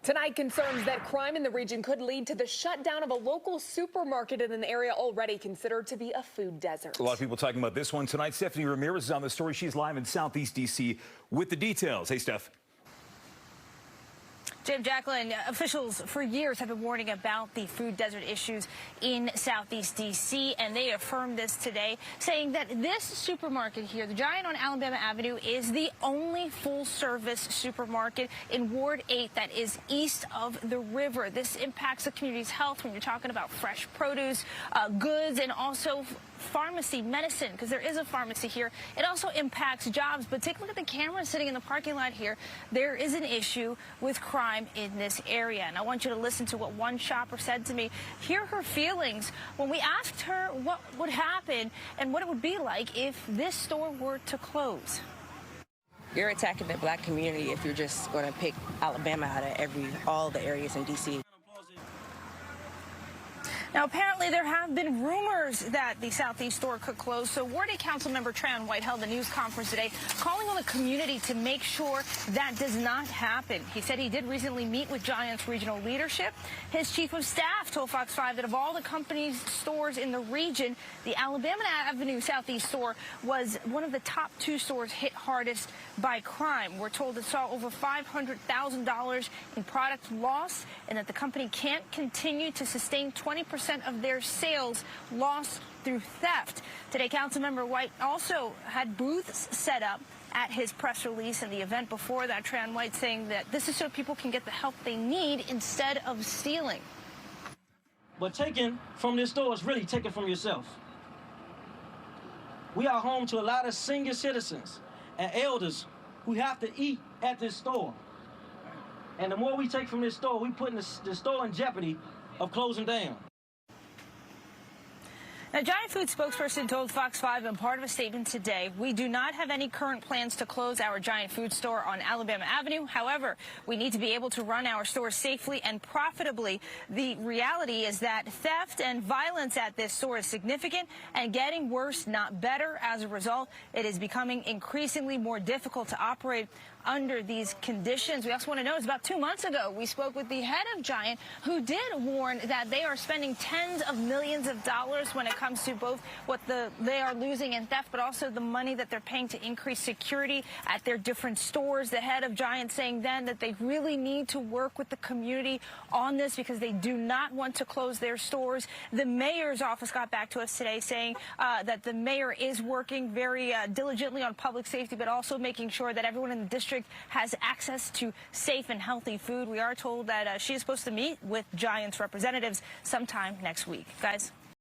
Tonight, concerns that crime in the region could lead to the shutdown of a local supermarket in an area already considered to be a food desert. A lot of people talking about this one tonight. Stephanie Ramirez is on the story. She's live in Southeast D.C. with the details. Hey, Steph. Jim, Jacqueline, officials for years have been warning about the food desert issues in Southeast D.C., and they affirmed this today, saying that this supermarket here, the Giant on Alabama Avenue, is the only full-service supermarket in Ward 8 that is east of the river. This impacts the community's health when you're talking about fresh produce, goods, and also pharmacy, medicine, because there is a pharmacy here. It also impacts jobs, but take a look at the camera sitting in the parking lot here. There is an issue with crime in this area, and I want you to listen to what one shopper said to me. Hear her feelings when we asked her what would happen and what it would be like if this store were to close. You're attacking the black community if you're just going to pick Alabama out of all the areas in D.C. Now, apparently there have been rumors that the Southeast store could close, so Ward 8 Councilmember Tran White held a news conference today calling on the community to make sure that does not happen. He said he did recently meet with Giant's regional leadership. His chief of staff told Fox 5 that of all the company's stores in the region, the Alabama Avenue Southeast store was one of the top 2 stores hit hardest by crime. We're told it saw over $500,000 in product loss and that the company can't continue to sustain 20% of their sales lost through theft. Today, Councilmember White also had booths set up at his press release and the event before that. Tran White saying that this is so people can get the help they need instead of stealing. But taking from this store is really taking from yourself. We are home to a lot of senior citizens and elders who have to eat at this store. And the more we take from this store, we put the store in jeopardy of closing down. Now, Giant Food spokesperson told Fox 5 in part of a statement today, we do not have any current plans to close our Giant Food store on Alabama Avenue. However, we need to be able to run our stores safely and profitably. The reality is that theft and violence at this store is significant and getting worse, not better. As a result, it is becoming increasingly more difficult to operate under these conditions. We also want to know, it's about 2 months ago, we spoke with the head of Giant, who did warn that they are spending tens of millions of dollars when it comes to both what they are losing in theft, but also the money that they're paying to increase security at their different stores. The head of Giant saying then that they really need to work with the community on this because they do not want to close their stores. The mayor's office got back to us today saying that the mayor is working very diligently on public safety, but also making sure that everyone in the district has access to safe and healthy food. We are told that she is supposed to meet with Giant's representatives sometime next week. Guys.